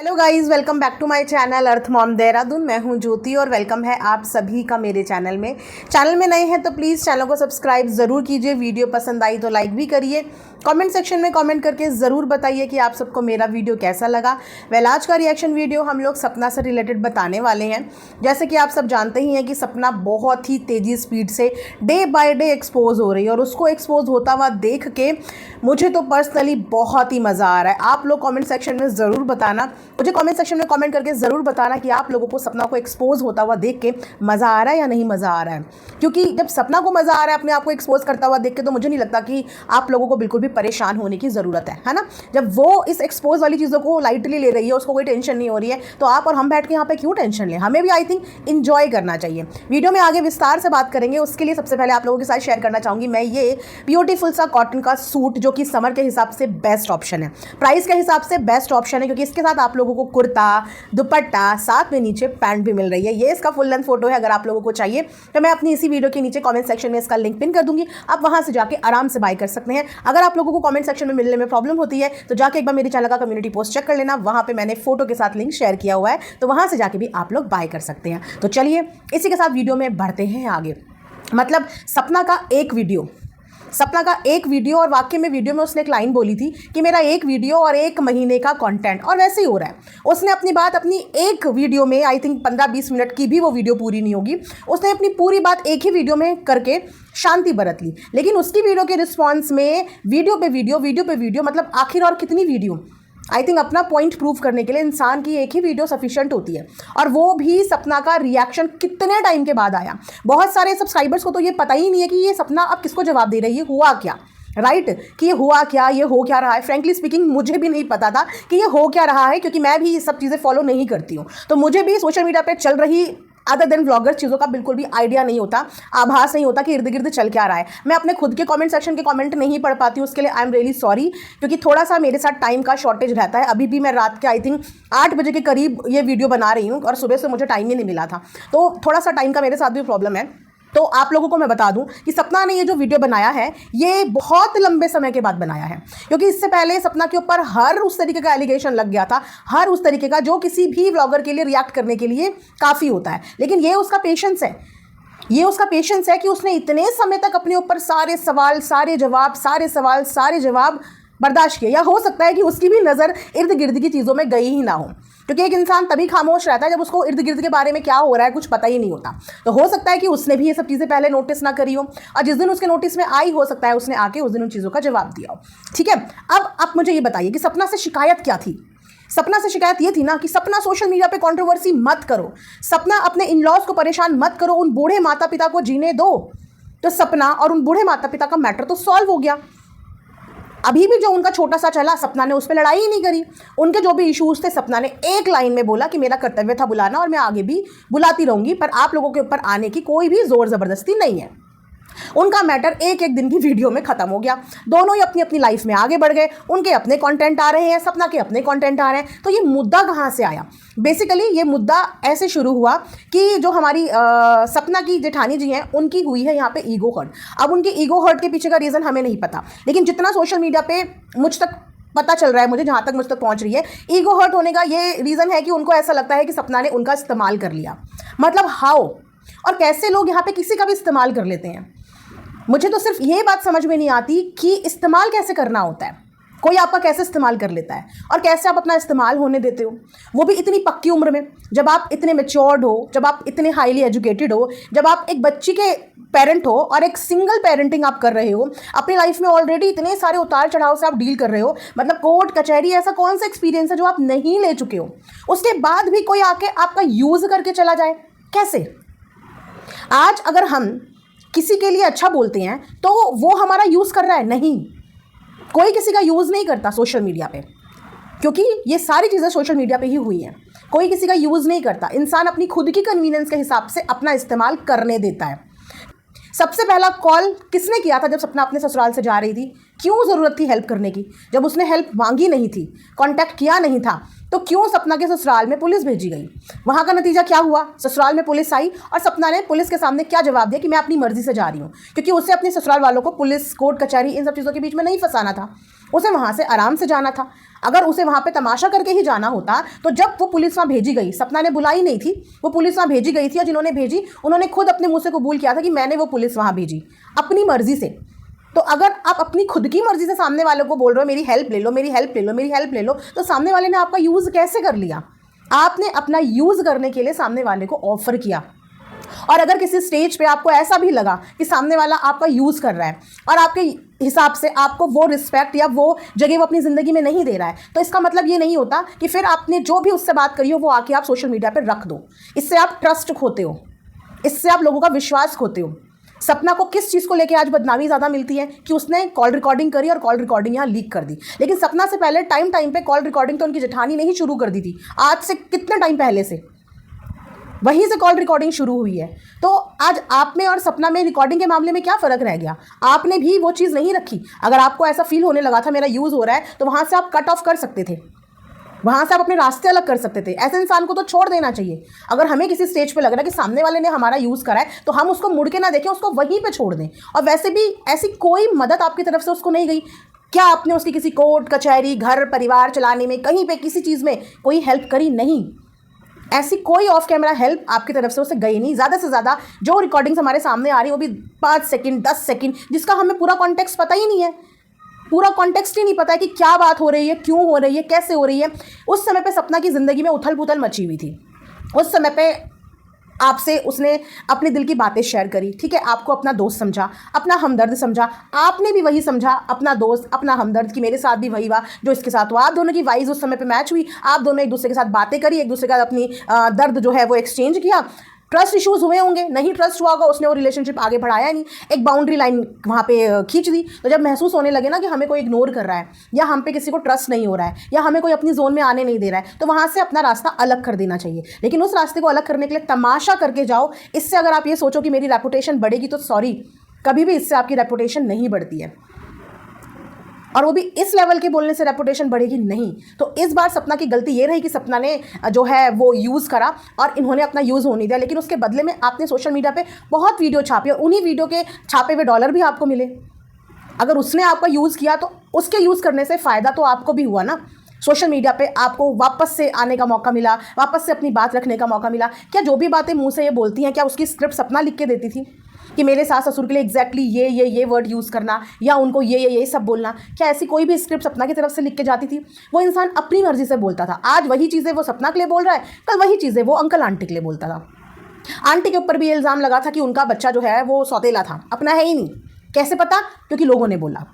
Hello guys, welcome back to my channel earth mom Dehradun. मैं हूं ज्योति और वेलकम है आप सभी का मेरे चैनल में नए हैं तो प्लीज़ चैनल को सब्सक्राइब ज़रूर कीजिए। वीडियो पसंद आई तो लाइक भी करिए। कमेंट सेक्शन में कमेंट करके ज़रूर बताइए कि आप सबको मेरा वीडियो कैसा लगा। आज का रिएक्शन वीडियो हम लोग सपना से रिलेटेड बताने वाले हैं। जैसे कि आप सब जानते ही हैं कि सपना बहुत ही तेज़ी स्पीड से डे बाय डे एक्सपोज हो रही है और उसको एक्सपोज होता हुआ देख के मुझे तो पर्सनली बहुत ही मज़ा आ रहा है। आप लोग कमेंट सेक्शन में ज़रूर बताना, मुझे कमेंट सेक्शन में कमेंट करके ज़रूर बताना कि आप लोगों को सपना को एक्सपोज होता हुआ देख के मज़ा आ रहा है या नहीं मज़ा आ रहा है। क्योंकि जब सपना को मज़ा आ रहा है अपने आप को एक्सपोज करता हुआ देख के, तो मुझे नहीं लगता कि आप लोगों को बिल्कुल भी परेशान होने की ज़रूरत है ना। जब वो इस एक्सपोज वाली चीज़ों को लाइटली ले रही है, उसको कोई टेंशन नहीं हो रही है, तो आप और हम बैठ के यहाँ पे क्यों टेंशन लें। हमें भी आई थिंक इन्जॉय करना चाहिए। वीडियो में आगे विस्तार से बात करेंगे, उसके लिए सबसे पहले आप लोगों के साथ शेयर करना चाहूँगी मैं ये ब्यूटीफुल सा कॉटन का सूट, जो कि समर के हिसाब से बेस्ट ऑप्शन है, प्राइस के हिसाब से बेस्ट ऑप्शन है, क्योंकि इसके साथ आप लोगों को कुर्ता, दुपट्टा, साथ में नीचे पैंट भी मिल रही है। ये इसका फुल लेंथ फोटो है। अगर आप लोगों को चाहिए तो मैं अपनी इसी वीडियो के नीचे कमेंट सेक्शन में इसका लिंक पिन कर दूंगी, आप वहां से जाके आराम से बाय कर सकते हैं। अगर आप लोगों को कमेंट सेक्शन में मिलने में प्रॉब्लम होती है तो जाके एक बार मेरे चैनल का कम्युनिटी पोस्ट चेक कर लेना, वहां पे मैंने फोटो के साथ लिंक शेयर किया हुआ है, तो वहां से जाके भी आप लोग बाय कर सकते हैं। तो चलिए इसी के साथ वीडियो में बढ़ते हैं आगे। मतलब सपना का एक वीडियो और वाकई में वीडियो में उसने एक लाइन बोली थी कि मेरा एक वीडियो और 1 महीने का कंटेंट, और वैसे ही हो रहा है। उसने अपनी बात अपनी एक वीडियो में, आई थिंक 15-20 मिनट की भी वो वीडियो पूरी नहीं होगी, उसने अपनी पूरी बात एक ही वीडियो में करके शांति बरत ली। लेकिन उसकी वीडियो के रिस्पॉन्स में वीडियो पे वीडियो, मतलब आखिर और कितनी वीडियो। आई थिंक अपना पॉइंट प्रूव करने के लिए इंसान की एक ही वीडियो सफिशिएंट होती है, और वो भी सपना का रिएक्शन कितने टाइम के बाद आया। बहुत सारे सब्सक्राइबर्स को तो ये पता ही नहीं है कि ये सपना अब किसको जवाब दे रही है, हुआ क्या, राइट कि ये हुआ क्या, ये हो क्या रहा है। फ्रेंकली स्पीकिंग मुझे भी नहीं पता था कि ये हो क्या रहा है, क्योंकि मैं भी ये सब चीज़ें फॉलो नहीं करती हूँ, तो मुझे भी सोशल मीडिया पे चल रही अदर देन व्लॉगर चीज़ों का बिल्कुल भी आइडिया नहीं होता, आभास नहीं होता कि इर्द गिर्द चल क्या रहा है। मैं अपने खुद के कमेंट सेक्शन के कमेंट नहीं पढ़ पाती हूँ, उसके लिए आई एम रियली सॉरी, क्योंकि थोड़ा सा मेरे साथ टाइम का शॉर्टेज रहता है। अभी भी मैं रात के आई थिंक 8 बजे के करीब ये वीडियो बना रही हूँ और सुबह से मुझे टाइम ही नहीं मिला था, तो थोड़ा सा टाइम का मेरे साथ भी प्रॉब्लम है। तो आप लोगों को मैं बता दूं कि सपना ने ये जो वीडियो बनाया है ये बहुत लंबे समय के बाद बनाया है, क्योंकि इससे पहले सपना के ऊपर हर उस तरीके का एलिगेशन लग गया था, हर उस तरीके का जो किसी भी व्लॉगर के लिए रिएक्ट करने के लिए काफ़ी होता है। लेकिन ये उसका पेशेंस है कि उसने इतने समय तक अपने ऊपर सारे सवाल सारे जवाब बर्दाश्त किए। या हो सकता है कि उसकी भी नज़र इर्द गिर्द की चीज़ों में गई ही ना हो, क्योंकि एक इंसान तभी खामोश रहता है जब उसको इर्द गिर्द के बारे में क्या हो रहा है कुछ पता ही नहीं होता। तो हो सकता है कि उसने भी ये सब चीज़ें पहले नोटिस ना करी हो, और जिस दिन उसके नोटिस में आई, हो सकता है उसने आके उस दिन उन चीज़ों का जवाब दिया हो। ठीक है, अब आप मुझे ये बताइए कि सपना से शिकायत क्या थी। सपना से शिकायत ये थी ना कि सपना सोशल मीडिया पे कंट्रोवर्सी मत करो, सपना अपने इन लॉज को परेशान मत करो, उन बूढ़े माता पिता को जीने दो। तो सपना और उन बूढ़े माता पिता का मैटर तो सॉल्व हो गया। अभी भी जो उनका छोटा सा चला, सपना ने उस पर लड़ाई ही नहीं करी। उनके जो भी इश्यूज थे, सपना ने एक लाइन में बोला कि मेरा कर्तव्य था बुलाना और मैं आगे भी बुलाती रहूंगी, पर आप लोगों के ऊपर आने की कोई भी जोर जबरदस्ती नहीं है। उनका मैटर एक दिन की वीडियो में खत्म हो गया। दोनों ही अपनी अपनी लाइफ में आगे बढ़ गए, उनके अपने कंटेंट आ रहे हैं, सपना के अपने कंटेंट आ रहे हैं। तो ये मुद्दा कहाँ से आया? बेसिकली ये मुद्दा ऐसे शुरू हुआ कि जो हमारी सपना की जेठानी जी हैं, उनकी हुई है यहाँ पे ईगो हर्ट। अब उनकी ईगो हर्ट के पीछे का रीज़न हमें नहीं पता, लेकिन जितना सोशल मीडिया पे मुझ तक पता चल रहा है, मुझे जहाँ तक मुझ तक पहुँच रही है, ईगो हर्ट होने का ये रीज़न है कि उनको ऐसा लगता है कि सपना ने उनका इस्तेमाल कर लिया। मतलब हाउ और कैसे लोग यहाँ पे किसी का भी इस्तेमाल कर लेते हैं। मुझे तो सिर्फ ये बात समझ में नहीं आती कि इस्तेमाल कैसे करना होता है, कोई आपका कैसे इस्तेमाल कर लेता है और कैसे आप अपना इस्तेमाल होने देते हो, वो भी इतनी पक्की उम्र में, जब आप इतने मैच्योर्ड हो, जब आप इतने हाईली एजुकेटेड हो, जब आप एक बच्ची के पेरेंट हो और एक सिंगल पेरेंटिंग आप कर रहे हो, अपनी लाइफ में ऑलरेडी इतने सारे उतार चढ़ाव से आप डील कर रहे हो। मतलब कोर्ट कचहरी ऐसा कौन सा एक्सपीरियंस है जो आप नहीं ले चुके हो, उसके बाद भी कोई आके आपका यूज़ करके चला जाए, कैसे? आज अगर हम किसी के लिए अच्छा बोलते हैं तो वो हमारा यूज़ कर रहा है, नहीं, कोई किसी का यूज़ नहीं करता सोशल मीडिया पे, क्योंकि ये सारी चीज़ें सोशल मीडिया पे ही हुई हैं। कोई किसी का यूज़ नहीं करता, इंसान अपनी खुद की कन्वीनियंस के हिसाब से अपना इस्तेमाल करने देता है। सबसे पहला कॉल किसने किया था जब सपना अपने ससुराल से जा रही थी? क्यों ज़रूरत थी हेल्प करने की? जब उसने हेल्प मांगी नहीं थी, कांटेक्ट किया नहीं था, तो क्यों सपना के ससुराल में पुलिस भेजी गई? वहाँ का नतीजा क्या हुआ? ससुराल में पुलिस आई और सपना ने पुलिस के सामने क्या जवाब दिया कि मैं अपनी मर्जी से जा रही हूँ, क्योंकि उसे अपने ससुराल वालों को पुलिस, कोर्ट कचहरी, इन सब चीज़ों के बीच में नहीं फंसाना था। उसे वहाँ से आराम से जाना था। अगर उसे वहाँ पे तमाशा करके ही जाना होता तो जब वो पुलिस वहाँ भेजी गई, सपना ने बुलाई नहीं थी, वो पुलिस वहाँ भेजी गई थी और जिन्होंने भेजी उन्होंने खुद अपने मुँह से कबूल किया था कि मैंने वो पुलिस वहाँ भेजी अपनी मर्जी से। तो अगर आप अपनी खुद की मर्जी से सामने वालों को बोल रहे हो मेरी हेल्प ले लो, मेरी हेल्प ले लो, मेरी हेल्प ले लो, तो सामने वाले ने आपका यूज़ कैसे कर लिया? आपने अपना यूज़ करने के लिए सामने वाले को ऑफर किया। और अगर किसी स्टेज पे आपको ऐसा भी लगा कि सामने वाला आपका यूज़ कर रहा है और आपके हिसाब से आपको वो रिस्पेक्ट या वो जगह वो अपनी ज़िंदगी में नहीं दे रहा है, तो इसका मतलब ये नहीं होता कि फिर आपने जो भी उससे बात करी हो वो आके आप सोशल मीडिया पर रख दो। इससे आप ट्रस्ट खोते हो, इससे आप लोगों का विश्वास खोते हो। सपना को किस चीज़ को लेके आज बदनामी ज़्यादा मिलती है कि उसने कॉल रिकॉर्डिंग करी और कॉल रिकॉर्डिंग यहाँ लीक कर दी। लेकिन सपना से पहले टाइम पे कॉल रिकॉर्डिंग तो उनकी जेठानी ने ही शुरू कर दी थी। आज से कितने टाइम पहले से वहीं से कॉल रिकॉर्डिंग शुरू हुई है। तो आज आप में और सपना में रिकॉर्डिंग के मामले में क्या फ़र्क रह गया? आपने भी वो चीज़ नहीं रखी। अगर आपको ऐसा फील होने लगा था मेरा यूज़ हो रहा है, तो वहाँ से आप कट ऑफ कर सकते थे, वहाँ से आप अपने रास्ते अलग कर सकते थे। ऐसे इंसान को तो छोड़ देना चाहिए। अगर हमें किसी स्टेज पे लग रहा है कि सामने वाले ने हमारा यूज़ करा है, तो हम उसको मुड़ के ना देखें, उसको वहीं पे छोड़ दें। और वैसे भी ऐसी कोई मदद आपकी तरफ से उसको नहीं गई। क्या आपने उसकी किसी कोर्ट कचहरी घर परिवार चलाने में कहीं पे किसी चीज़ में कोई हेल्प करी? नहीं, ऐसी कोई ऑफ कैमरा हेल्प आपकी तरफ से उसे गई नहीं। ज़्यादा से ज़्यादा जो रिकॉर्डिंग्स हमारे सामने आ रही है वो भी 5 सेकंड 10 सेकंड, जिसका हमें पूरा कॉन्टेक्स्ट पता ही नहीं है। पूरा कॉन्टेक्स्ट ही नहीं पता है कि क्या बात हो रही है, क्यों हो रही है, कैसे हो रही है। उस समय पे सपना की ज़िंदगी में उथल पुथल मची हुई थी। उस समय पे आपसे उसने अपने दिल की बातें शेयर करी, ठीक है, आपको अपना दोस्त समझा, अपना हमदर्द समझा। आपने भी वही समझा, अपना दोस्त, अपना हमदर्द, कि मेरे साथ भी वही हुआ जो इसके साथ हुआ। आप दोनों की वाइज उस समय पे मैच हुई। आप दोनों एक दूसरे के साथ बातें करी, एक दूसरे के साथ अपनी दर्द जो है वो एक्सचेंज किया। ट्रस्ट इश्यूज़ हुए होंगे, नहीं ट्रस्ट हुआ होगा, उसने वो रिलेशनशिप आगे बढ़ाया नहीं, एक बाउंड्री लाइन वहाँ पे खींच दी। तो जब महसूस होने लगे ना कि हमें कोई इग्नोर कर रहा है या हम पे किसी को ट्रस्ट नहीं हो रहा है या हमें कोई अपनी जोन में आने नहीं दे रहा है, तो वहाँ से अपना रास्ता अलग कर देना चाहिए। लेकिन उस रास्ते को अलग करने के लिए तमाशा करके जाओ। इससे अगर आप ये सोचो कि मेरी रेपुटेशन बढ़ेगी, तो सॉरी, कभी भी इससे आपकी रेपुटेशन नहीं बढ़ती है। और वो भी इस लेवल के बोलने से रेपुटेशन बढ़ेगी नहीं। तो इस बार सपना की गलती ये रही कि सपना ने जो है वो यूज़ करा और इन्होंने अपना यूज़ होने दिया। लेकिन उसके बदले में आपने सोशल मीडिया पे बहुत वीडियो छापी और उन्हीं वीडियो के छापे हुए डॉलर भी आपको मिले। अगर उसने आपका यूज़ किया तो उसके यूज़ करने से फ़ायदा तो आपको भी हुआ ना। सोशल मीडिया पे आपको वापस से आने का मौका मिला, वापस से अपनी बात रखने का मौका मिला। क्या जो भी बातें मुँह से ये बोलती हैं, क्या उसकी स्क्रिप्ट सपना लिख के देती थी कि मेरे सास ससुर के लिए एग्जैक्टली ये वर्ड यूज़ करना या उनको ये सब बोलना? क्या ऐसी कोई भी स्क्रिप्ट सपना की तरफ से लिख के जाती थी? वो इंसान अपनी मर्जी से बोलता था। आज वही चीज़ें वो सपना के लिए बोल रहा है, कल वही चीज़ें वो अंकल आंटी के लिए बोलता था। आंटी के ऊपर भी ये इल्ज़ाम लगा था कि उनका बच्चा जो है वो सौतेला था, अपना है ही नहीं। कैसे पता? क्योंकि लोगों ने बोला।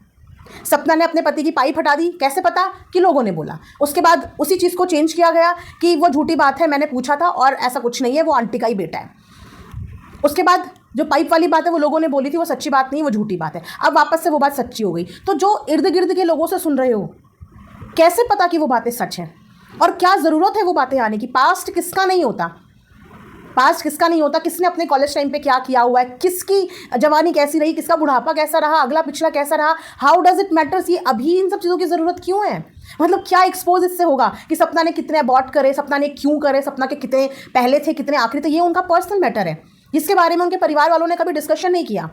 सपना ने अपने पति की पाइप हटा दी, कैसे पता? कि लोगों ने बोला। उसके बाद उसी चीज़ को चेंज किया गया कि वो झूठी बात है, मैंने पूछा था और ऐसा कुछ नहीं है, वो आंटी का ही बेटा है। उसके बाद जो पाइप वाली बात है वो लोगों ने बोली थी, वो सच्ची बात नहीं, वो झूठी बात है। अब वापस से वो बात सच्ची हो गई। तो जो इर्द गिर्द के लोगों से सुन रहे हो, कैसे पता कि वो बातें सच हैं? और क्या ज़रूरत है वो बातें आने की? पास्ट किसका नहीं होता? पास्ट किसका नहीं होता? किसने अपने कॉलेज टाइम पे क्या किया हुआ है, किसकी जवानी कैसी रही, किसका बुढ़ापा कैसा रहा, अगला पिछला कैसा रहा, हाउ डज इट मैटर्स? ये अभी इन सब चीज़ों की ज़रूरत क्यों है? मतलब क्या एक्सपोज इससे होगा कि सपना ने कितने अबॉर्ट करे, सपना ने क्यों करे, सपना के कितने पहले थे, कितने आखिरी थे? ये उनका पर्सनल मैटर है, जिसके बारे में उनके परिवार वालों ने कभी डिस्कशन नहीं किया।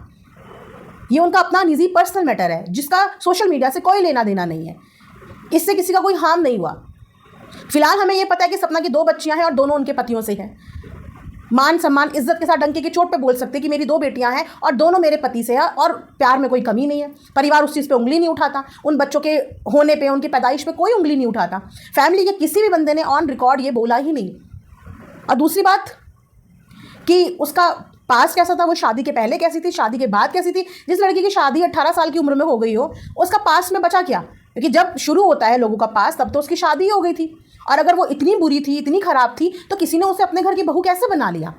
ये उनका अपना निजी पर्सनल मैटर है, जिसका सोशल मीडिया से कोई लेना देना नहीं है। इससे किसी का कोई हार्म नहीं हुआ। फिलहाल हमें ये पता है कि सपना की 2 बच्चियां हैं और दोनों उनके पतियों से हैं। मान सम्मान इज्जत के साथ डंके की चोट पे बोल सकते कि मेरी 2 बेटियां हैं और दोनों मेरे पति से है और प्यार में कोई कमी नहीं है। परिवार उस चीज़ पे उंगली नहीं उठाता, उन बच्चों के होने पे, उनकी पैदाइश पे कोई उंगली नहीं उठाता। फैमिली के किसी भी बंदे ने ऑन रिकॉर्ड ये बोला ही नहीं। और दूसरी बात कि उसका पास कैसा था, वो शादी के पहले कैसी थी, शादी के बाद कैसी थी। जिस लड़की की शादी 18 साल की उम्र में हो गई हो, उसका पास में बचा क्या? क्योंकि जब शुरू होता है लोगों का पास, तब तो उसकी शादी हो गई थी। और अगर वो इतनी बुरी थी, इतनी ख़राब थी, तो किसी ने उसे अपने घर की बहू कैसे बना लिया?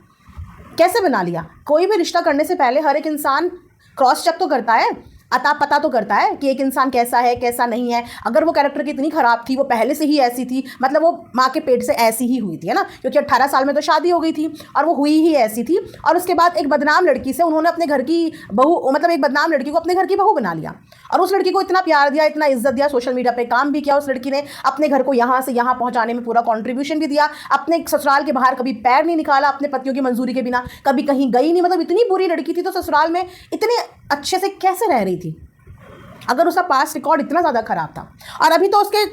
कैसे बना लिया? कोई भी रिश्ता करने से पहले हर एक इंसान क्रॉस चेक तो करता है, अता पता तो करता है कि एक इंसान कैसा है, कैसा नहीं है। अगर वो कैरेक्टर की इतनी ख़राब थी, वो पहले से ही ऐसी थी, मतलब वो माँ के पेट से ऐसी ही हुई थी, है ना, क्योंकि 18 साल में तो शादी हो गई थी और वो हुई ही ऐसी थी। और उसके बाद एक बदनाम लड़की से उन्होंने अपने घर की बहू, मतलब एक बदनाम लड़की को अपने घर की बहू बना लिया और उस लड़की को इतना प्यार दिया, इतना इज्जत दिया, सोशल मीडिया पर काम भी किया। उस लड़की ने अपने घर को यहाँ से यहाँ पहुँचाने में पूरा कॉन्ट्रीब्यूशन भी दिया। अपने ससुराल के बाहर कभी पैर नहीं निकाला अपने पतियों की मंजूरी के बिना, कभी कहीं गई नहीं। मतलब इतनी बुरी लड़की थी तो ससुराल में इतने अच्छे से कैसे रह रही थी? अगर उसका पास्ट रिकॉर्ड इतना ज़्यादा खराब था। और अभी तो उसके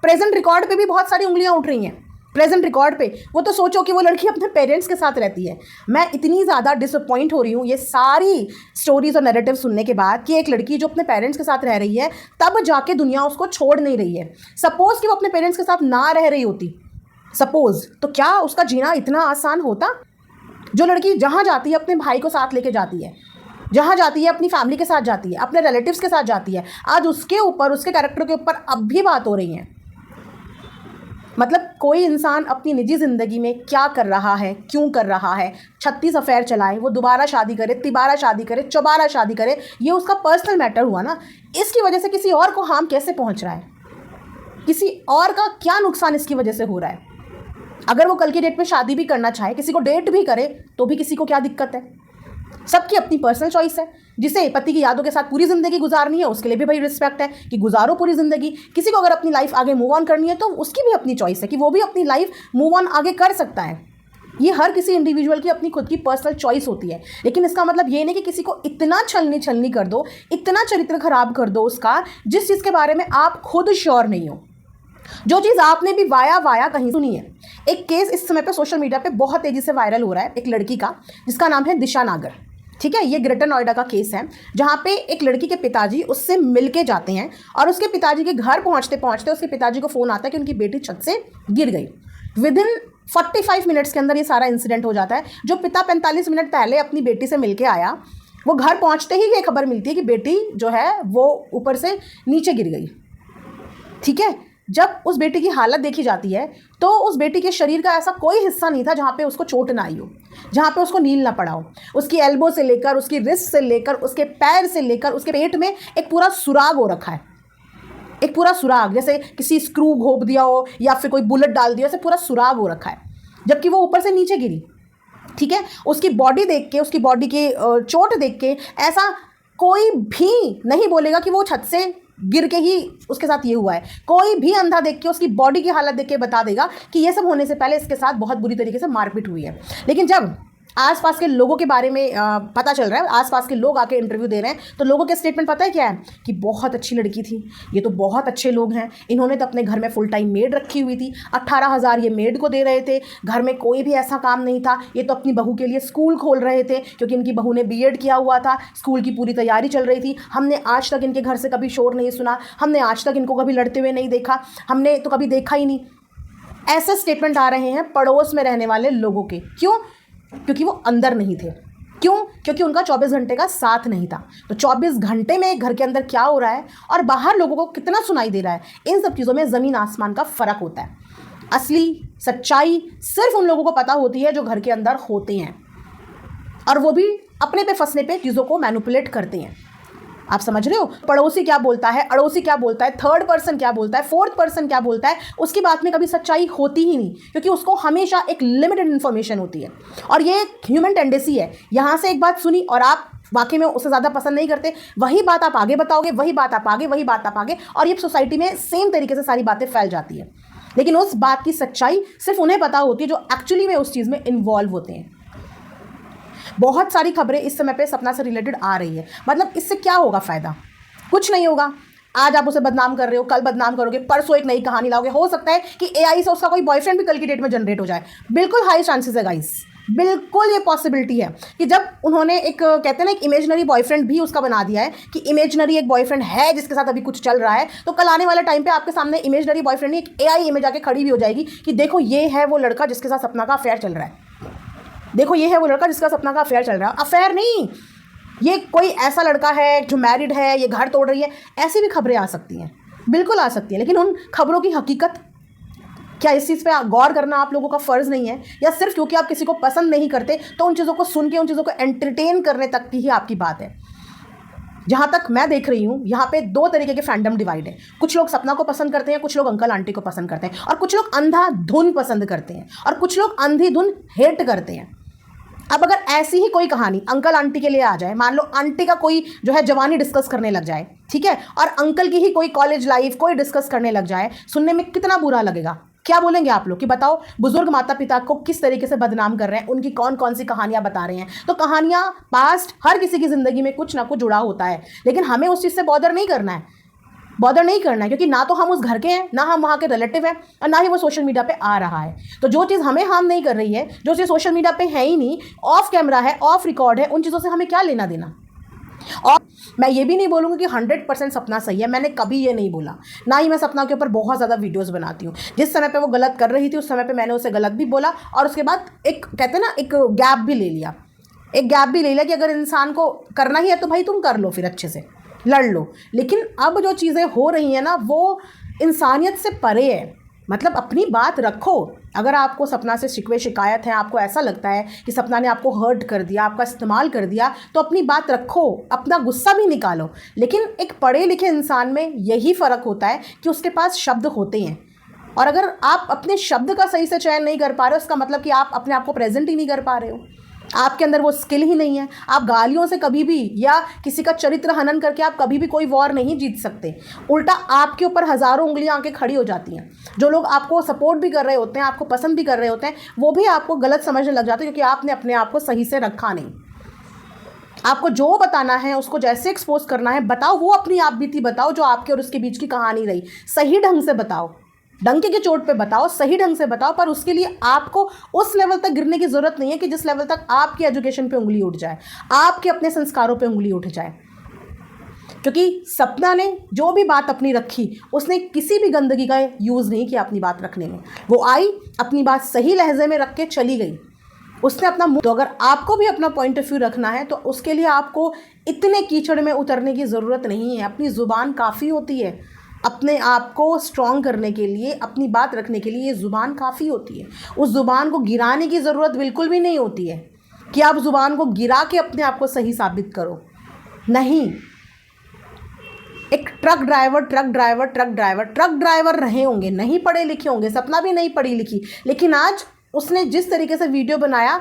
प्रेजेंट रिकॉर्ड पे भी बहुत सारी उंगलियां उठ रही हैं, प्रेजेंट रिकॉर्ड पे। वो तो सोचो कि वो लड़की अपने पेरेंट्स के साथ रहती है। मैं इतनी ज़्यादा डिसअपॉइंट हो रही हूँ ये सारी स्टोरीज और नैरेटिव सुनने के बाद कि एक लड़की जो अपने पेरेंट्स के साथ रह रही है, तब जाके दुनिया उसको छोड़ नहीं रही है। सपोज़ कि वो अपने पेरेंट्स के साथ ना रह रही होती, सपोज़, तो क्या उसका जीना इतना आसान होता? जो लड़की जहाँ जाती है अपने भाई को साथ लेके जाती है, जहाँ जाती है अपनी फैमिली के साथ जाती है, अपने रिलेटिव्स के साथ जाती है, आज उसके ऊपर, उसके कैरेक्टर के ऊपर अब भी बात हो रही है। मतलब कोई इंसान अपनी निजी ज़िंदगी में क्या कर रहा है, क्यों कर रहा है, 36 अफेयर चलाए, वो दोबारा शादी करे, तिबारा शादी करे, चौबारा शादी करे, ये उसका पर्सनल मैटर हुआ ना। इसकी वजह से किसी और को हार्म कैसे पहुंच रहा है, किसी और का क्या नुकसान इसकी वजह से हो रहा है? अगर वो कल की डेट में शादी भी करना चाहे, किसी को डेट भी करे, तो भी किसी को क्या दिक्कत है? सबकी अपनी पर्सनल चॉइस है। जिसे पति की यादों के साथ पूरी ज़िंदगी गुजारनी है, उसके लिए भी भाई रिस्पेक्ट है कि गुजारो पूरी ज़िंदगी। किसी को अगर अपनी लाइफ आगे मूव ऑन करनी है, तो उसकी भी अपनी चॉइस है कि वो भी अपनी लाइफ मूव ऑन आगे कर सकता है। ये हर किसी इंडिविजुअल की अपनी खुद की पर्सनल चॉइस होती है। लेकिन इसका मतलब ये नहीं कि किसी को इतना छलनी कर दो, इतना चरित्र खराब कर दो उसका, जिस चीज़ के बारे में आप खुद श्योर नहीं हो, जो चीज़ आपने भी वाया कहीं सुनी है। एक केस इस समय पे सोशल मीडिया पे बहुत तेज़ी से वायरल हो रहा है, एक लड़की का, जिसका नाम है दिशा नागर। ठीक है, ये ग्रेटर नोएडा का केस है, जहाँ पे एक लड़की के पिताजी उससे मिलके जाते हैं और उसके पिताजी के घर पहुँचते पहुँचते उसके पिताजी को फ़ोन आता है कि उनकी बेटी छत से गिर गई। विदिन 45 मिनट्स के अंदर ये सारा इंसिडेंट हो जाता है। जो पिता 45 मिनट पहले अपनी बेटी से मिलके आया, वो घर पहुँचते ही ये खबर मिलती है कि बेटी जो है वो ऊपर से नीचे गिर गई। ठीक है, जब उस बेटी की हालत देखी जाती है, तो उस बेटी के शरीर का ऐसा कोई हिस्सा नहीं था जहाँ पे उसको चोट ना आई हो, जहाँ पे उसको नील ना पड़ा हो। उसकी एल्बो से लेकर, उसकी रिस्ट से लेकर, उसके पैर से लेकर, उसके पेट में एक पूरा सुराग हो रखा है, एक पूरा सुराग, जैसे किसी स्क्रू घोप दिया हो या फिर कोई बुलेट डाल दिया, ऐसे पूरा सुराग हो रखा है, जबकि वो ऊपर से नीचे गिरी। ठीक है, उसकी बॉडी देख के, उसकी बॉडी की चोट देख के ऐसा कोई भी नहीं बोलेगा कि वो छत से गिर के ही उसके साथ ये हुआ है। कोई भी अंधा देख के, उसकी बॉडी की हालत देख के बता देगा कि ये सब होने से पहले इसके साथ बहुत बुरी तरीके से मारपीट हुई है। लेकिन जब आसपास के लोगों के बारे में पता चल रहा है, आसपास के लोग आके इंटरव्यू दे रहे हैं, तो लोगों के स्टेटमेंट पता है क्या है? कि बहुत अच्छी लड़की थी, ये तो बहुत अच्छे लोग हैं, इन्होंने तो अपने घर में फुल टाइम मेड रखी हुई थी, 18,000 ये मेड को दे रहे थे, घर में कोई भी ऐसा काम नहीं था, ये तो अपनी बहू के लिए स्कूल खोल रहे थे क्योंकि इनकी बहू ने बीएड किया हुआ था, स्कूल की पूरी तैयारी चल रही थी, हमने आज तक इनके घर से कभी शोर नहीं सुना, हमने आज तक इनको कभी लड़ते हुए नहीं देखा, हमने तो कभी देखा ही नहीं। ऐसे स्टेटमेंट आ रहे हैं पड़ोस में रहने वाले लोगों के। क्यों? क्योंकि वो अंदर नहीं थे। क्यों? क्योंकि उनका 24 घंटे का साथ नहीं था। तो 24 घंटे में एक घर के अंदर क्या हो रहा है और बाहर लोगों को कितना सुनाई दे रहा है, इन सब चीज़ों में ज़मीन आसमान का फ़र्क होता है। असली सच्चाई सिर्फ उन लोगों को पता होती है जो घर के अंदर होते हैं, और वो भी अपने पे फंसने पे चीज़ों को मैनिपुलेट करते हैं। आप समझ रहे हो? पड़ोसी क्या बोलता है, अड़ोसी क्या बोलता है, थर्ड पर्सन क्या बोलता है, फोर्थ पर्सन क्या बोलता है, उसकी बात में कभी सच्चाई होती ही नहीं, क्योंकि उसको हमेशा एक लिमिटेड इन्फॉर्मेशन होती है। और ये एक ह्यूमन टेंडेंसी है, यहाँ से एक बात सुनी और आप वाकई में उससे ज़्यादा पसंद नहीं करते, वही बात आप आगे बताओगे, वही बात आप आगे, वही बात आप आगे, और ये सोसाइटी में सेम तरीके से सारी बातें फैल जाती है। लेकिन उस बात की सच्चाई सिर्फ उन्हें पता होती है जो एक्चुअली में उस चीज़ में इन्वॉल्व होते हैं। बहुत सारी खबरें इस समय पे सपना से रिलेटेड आ रही है। मतलब इससे क्या होगा फ़ायदा? कुछ नहीं होगा। आज आप उसे बदनाम कर रहे हो, कल बदनाम करोगे, परसों एक नई कहानी लाओगे। हो सकता है कि एआई से उसका कोई बॉयफ्रेंड भी कल की डेट में जनरेट हो जाए। बिल्कुल हाई चांसेस है गाइस, बिल्कुल ये पॉसिबिलिटी है कि जब उन्होंने एक कहते हैं ना एक इमेजनरी बॉयफ्रेंड भी उसका बना दिया है कि इमेजनरी एक बॉयफ्रेंड है जिसके साथ अभी कुछ चल रहा है, तो कल आने वाले टाइम पे आपके सामने इमेजनरी बॉयफ्रेंड नहीं, एक एआई इमेज आके खड़ी भी हो जाएगी कि देखो ये है वो लड़का जिसके साथ सपना का अफेयर चल रहा है, देखो ये है वो लड़का जिसका सपना का अफेयर चल रहा है। अफेयर नहीं, ये कोई ऐसा लड़का है जो मैरिड है, ये घर तोड़ रही है, ऐसी भी खबरें आ सकती हैं, बिल्कुल आ सकती हैं। लेकिन उन खबरों की हकीकत क्या, इस चीज़ पे गौर करना आप लोगों का फ़र्ज़ नहीं है? या सिर्फ क्योंकि आप किसी को पसंद नहीं करते तो उन चीज़ों को सुन के, उन चीज़ों को एंटरटेन करने तक की ही आपकी बात है? जहाँ तक मैं देख रही हूँ यहाँ पे दो तरीके के फैंडम डिवाइड है। कुछ लोग सपना को पसंद करते हैं, कुछ लोग अंकल आंटी को पसंद करते हैं, और कुछ लोग अंधाधुन पसंद करते हैं, और कुछ लोग अंधीधुन हेट करते हैं। अब अगर ऐसी ही कोई कहानी अंकल आंटी के लिए आ जाए, मान लो आंटी का कोई जो है जवानी डिस्कस करने लग जाए, ठीक है, और अंकल की ही कोई कॉलेज लाइफ कोई डिस्कस करने लग जाए, सुनने में कितना बुरा लगेगा? क्या बोलेंगे आप लोग कि बताओ बुजुर्ग माता पिता को किस तरीके से बदनाम कर रहे हैं, उनकी कौन कौन सी कहानियां बता रहे हैं। तो कहानियां पास्ट हर किसी की ज़िंदगी में कुछ ना कुछ जुड़ा होता है, लेकिन हमें उस चीज़ से बॉदर नहीं करना है, क्योंकि ना तो हम उस घर के हैं, ना हम वहाँ के रिलेटिव हैं, और ना ही वो सोशल मीडिया पे आ रहा है। तो जो चीज़ हमें हार्म नहीं कर रही है, जो चीज़ सोशल मीडिया पे है ही नहीं, ऑफ कैमरा है, ऑफ रिकॉर्ड है, उन चीज़ों से हमें क्या लेना देना। और मैं ये भी नहीं बोलूँगी कि 100% सपना सही है, मैंने कभी ये नहीं बोला, ना ही मैं सपना के ऊपर बहुत ज़्यादा वीडियोस बनाती हूँ। जिस समय पे वो गलत कर रही थी उस समय पे मैंने उसे गलत भी बोला, और उसके बाद एक कहते हैं ना, एक गैप भी ले लिया कि अगर इंसान को करना ही है तो भाई तुम कर लो, फिर अच्छे से लड़ लो। लेकिन अब जो चीज़ें हो रही हैं ना, वो इंसानियत से परे है। मतलब अपनी बात रखो। अगर आपको सपना से शिकवे शिकायत है, आपको ऐसा लगता है कि सपना ने आपको हर्ट कर दिया, आपका इस्तेमाल कर दिया, तो अपनी बात रखो, अपना गुस्सा भी निकालो। लेकिन एक पढ़े लिखे इंसान में यही फ़र्क होता है कि उसके पास शब्द होते हैं, और अगर आप अपने शब्द का सही से चयन नहीं कर पा रहे हो, उसका मतलब कि आप अपने आप को प्रेजेंट ही नहीं कर पा रहे हो, आपके अंदर वो स्किल ही नहीं है। आप गालियों से कभी भी या किसी का चरित्र हनन करके आप कभी भी कोई वॉर नहीं जीत सकते। उल्टा आपके ऊपर हज़ारों उंगलियां आके खड़ी हो जाती हैं। जो लोग आपको सपोर्ट भी कर रहे होते हैं, आपको पसंद भी कर रहे होते हैं, वो भी आपको गलत समझने लग जाते हैं, क्योंकि आपने अपने आप को सही से रखा नहीं। आपको जो बताना है, उसको जैसे एक्सपोज करना है बताओ, वो अपनी आप बीती बताओ, जो आपके और उसके बीच की कहानी रही, सही ढंग से बताओ, डंके की चोट पे बताओ, सही ढंग से बताओ। पर उसके लिए आपको उस लेवल तक गिरने की ज़रूरत नहीं है कि जिस लेवल तक आपकी एजुकेशन पे उंगली उठ जाए, आपके अपने संस्कारों पे उंगली उठ जाए। क्योंकि सपना ने जो भी बात अपनी रखी, उसने किसी भी गंदगी का यूज़ नहीं किया अपनी बात रखने में। वो आई, अपनी बात सही लहजे में रख के चली गई, उसने अपना मुँह। तो अगर आपको भी अपना पॉइंट ऑफ व्यू रखना है तो उसके लिए आपको इतने कीचड़ में उतरने की ज़रूरत नहीं है। अपनी ज़ुबान काफ़ी होती है अपने आप को स्ट्रॉन्ग करने के लिए, अपनी बात रखने के लिए ये ज़ुबान काफ़ी होती है। उस ज़ुबान को गिराने की ज़रूरत बिल्कुल भी नहीं होती है कि आप ज़ुबान को गिरा के अपने आप को सही साबित करो। नहीं, एक ट्रक ड्राइवर रहे होंगे, नहीं पढ़े लिखे होंगे, सपना भी नहीं पढ़ी लिखी, लेकिन आज उसने जिस तरीके से वीडियो बनाया,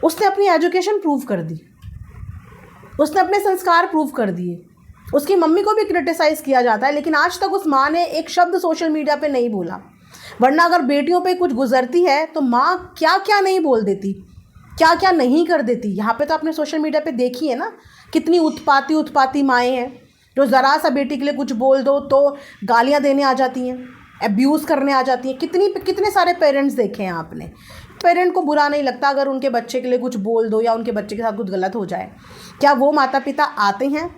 उसने अपनी एजुकेशन प्रूव कर दी, उसने अपने संस्कार प्रूव कर दिए। उसकी मम्मी को भी क्रिटिसाइज़ किया जाता है, लेकिन आज तक उस माँ ने एक शब्द सोशल मीडिया पे नहीं बोला। वरना अगर बेटियों पे कुछ गुजरती है तो माँ क्या क्या नहीं बोल देती, क्या क्या नहीं कर देती। यहाँ पे तो आपने सोशल मीडिया पे देखी है ना, कितनी उत्पाती माएँ हैं जो ज़रा सा बेटी के लिए कुछ बोल दो तो गालियाँ देने आ जाती हैं, अब्यूज़ करने आ जाती हैं। कितने सारे पेरेंट्स देखे हैं आपने। पेरेंट को बुरा नहीं लगता अगर उनके बच्चे के लिए कुछ बोल दो या उनके बच्चे के साथ कुछ गलत हो जाए। क्या वो माता पिता आते हैं?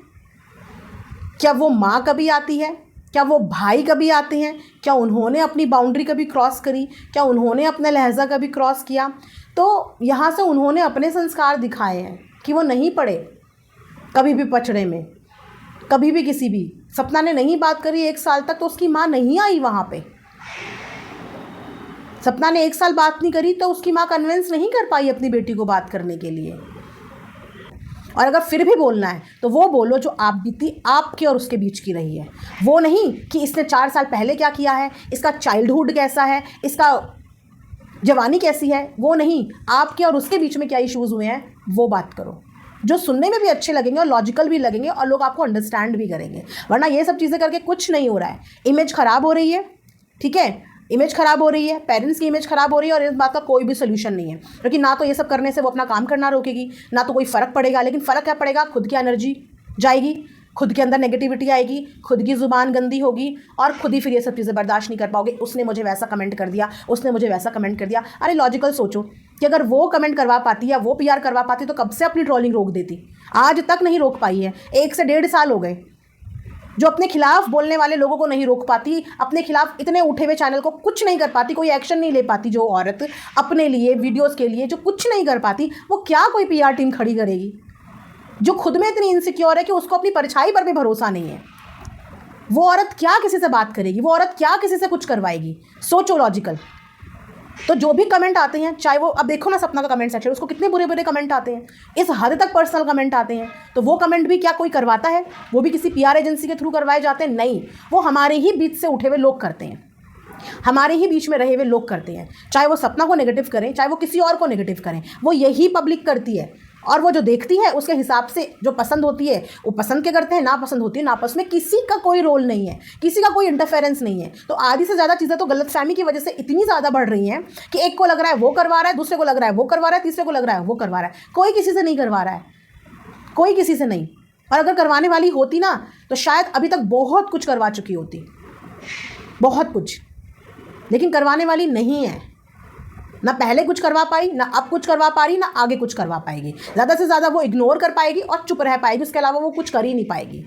क्या वो माँ कभी आती है? क्या वो भाई कभी आते हैं? क्या उन्होंने अपनी बाउंड्री कभी क्रॉस करी? क्या उन्होंने अपना लहजा कभी क्रॉस किया? तो यहाँ से उन्होंने अपने संस्कार दिखाए हैं कि वो नहीं पढ़े कभी भी पचड़े में, कभी भी किसी भी। सपना ने नहीं बात करी 1 साल तक तो उसकी माँ नहीं आई वहाँ पे। सपना ने 1 साल बात नहीं करी तो उसकी माँ कन्विंस नहीं कर पाई अपनी बेटी को बात करने के लिए। और अगर फिर भी बोलना है तो वो बोलो जो आप बीती आपके और उसके बीच की रही है। वो नहीं कि इसने 4 साल पहले क्या किया है, इसका चाइल्डहुड कैसा है, इसका जवानी कैसी है, वो नहीं, आपके और उसके बीच में क्या इश्यूज़ हुए हैं वो बात करो, जो सुनने में भी अच्छे लगेंगे और लॉजिकल भी लगेंगे और लोग आपको अंडरस्टैंड भी करेंगे। वरना ये सब चीज़ें करके कुछ नहीं हो रहा है। इमेज ख़राब हो रही है, ठीक है, इमेज ख़राब हो रही है, पेरेंट्स की इमेज ख़राब हो रही है, और इस बात का कोई भी सोल्यूशन नहीं है। क्योंकि ना तो ये सब करने से वो अपना काम करना रोकेगी, ना तो कोई फ़र्क पड़ेगा। लेकिन फ़र्क क्या पड़ेगा? खुद की एनर्जी जाएगी, खुद के अंदर नेगेटिविटी आएगी, खुद की ज़ुबान गंदी होगी, और खुद ही फिर ये सब चीज़ें बर्दाश्त नहीं कर पाओगे। उसने मुझे वैसा कमेंट कर दिया, उसने मुझे वैसा कमेंट कर दिया। अरे लॉजिकल सोचो कि अगर वो कमेंट करवा पाती या वो PR करवा पाती तो कब से अपनी ट्रोलिंग रोक देती। आज तक नहीं रोक पाई है। 1 से 1.5 साल हो गए जो अपने खिलाफ बोलने वाले लोगों को नहीं रोक पाती, अपने खिलाफ इतने उठे हुए चैनल को कुछ नहीं कर पाती, कोई एक्शन नहीं ले पाती। जो औरत अपने लिए वीडियोस के लिए जो कुछ नहीं कर पाती, वो क्या कोई PR टीम खड़ी करेगी? जो खुद में इतनी इनसिक्योर है कि उसको अपनी परछाई पर भी भरोसा नहीं है, वो औरत क्या किसी से बात करेगी? वो औरत क्या किसी से कुछ करवाएगी? सोचो लॉजिकल। तो जो भी कमेंट आते हैं, चाहे वो, अब देखो ना सपना का कमेंट सेक्शन, उसको कितने बुरे बुरे कमेंट आते हैं, इस हद तक पर्सनल कमेंट आते हैं। तो वो कमेंट भी क्या कोई करवाता है? वो भी किसी PR एजेंसी के थ्रू करवाए जाते हैं? नहीं, वो हमारे ही बीच से उठे हुए लोग करते हैं, हमारे ही बीच में रहे हुए लोग करते हैं। चाहे वो सपना को नेगेटिव करें, चाहे वो किसी और को नेगेटिव करें, वो यही पब्लिक करती है। और वो जो देखती है उसके हिसाब से जो पसंद होती है वो पसंद के करते हैं, ना पसंद होती है ना पसंद में किसी का कोई रोल नहीं है, किसी का कोई इंटरफेरेंस नहीं है। तो आधी से ज़्यादा चीज़ें तो गलतफहमी की वजह से इतनी ज़्यादा बढ़ रही हैं कि एक को लग रहा है वो करवा रहा है, दूसरे को लग रहा है वो करवा रहा है, तीसरे को लग रहा है वो करवा रहा है। कोई किसी से नहीं करवा रहा है, कोई किसी से नहीं। और अगर करवाने वाली होती ना तो शायद अभी तक बहुत कुछ करवा चुकी होती, बहुत कुछ। लेकिन करवाने वाली नहीं है, ना पहले कुछ करवा पाई, ना अब कुछ करवा पा रही, ना आगे कुछ करवा पाएगी। ज़्यादा से ज़्यादा वो इग्नोर कर पाएगी और चुप रह पाएगी, उसके अलावा वो कुछ कर ही नहीं पाएगी।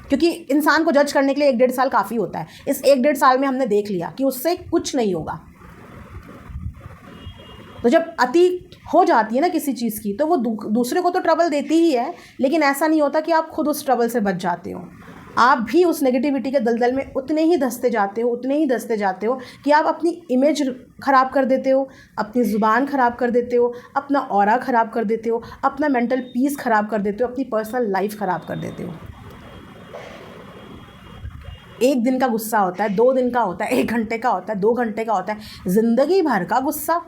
क्योंकि इंसान को जज करने के लिए 1-1.5 साल काफ़ी होता है। इस 1-1.5 साल में हमने देख लिया कि उससे कुछ नहीं होगा। तो जब अति हो जाती है ना किसी चीज़ की, तो वो दूसरे को तो ट्रबल देती ही है, लेकिन ऐसा नहीं होता कि आप खुद उस ट्रबल से बच जाते हो। आप भी उस नेगेटिविटी के दलदल में उतने ही धंसते जाते हो कि आप अपनी इमेज ख़राब कर देते हो, अपनी ज़ुबान ख़राब कर देते हो, अपना ऑरा ख़राब कर देते हो, अपना मेंटल पीस ख़राब कर देते हो, अपनी पर्सनल लाइफ ख़राब कर देते हो। 1 दिन का गुस्सा होता है, 2 दिन का होता है, 1 घंटे का होता है, 2 घंटे का होता है, ज़िंदगी भर का गुस्सा।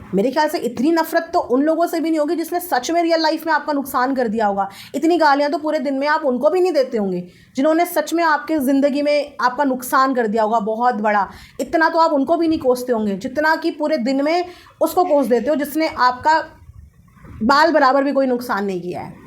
मेरे ख्याल से इतनी नफरत तो उन लोगों से भी नहीं होगी जिसने सच में रियल लाइफ में आपका नुकसान कर दिया होगा। इतनी गालियां तो पूरे दिन में आप उनको भी नहीं देते होंगे जिन्होंने सच में आपके ज़िंदगी में आपका नुकसान कर दिया होगा बहुत बड़ा। इतना तो आप उनको भी नहीं कोसते होंगे जितना कि पूरे दिन में उसको कोस देते हो जिसने आपका बाल बराबर भी कोई नुकसान नहीं किया है।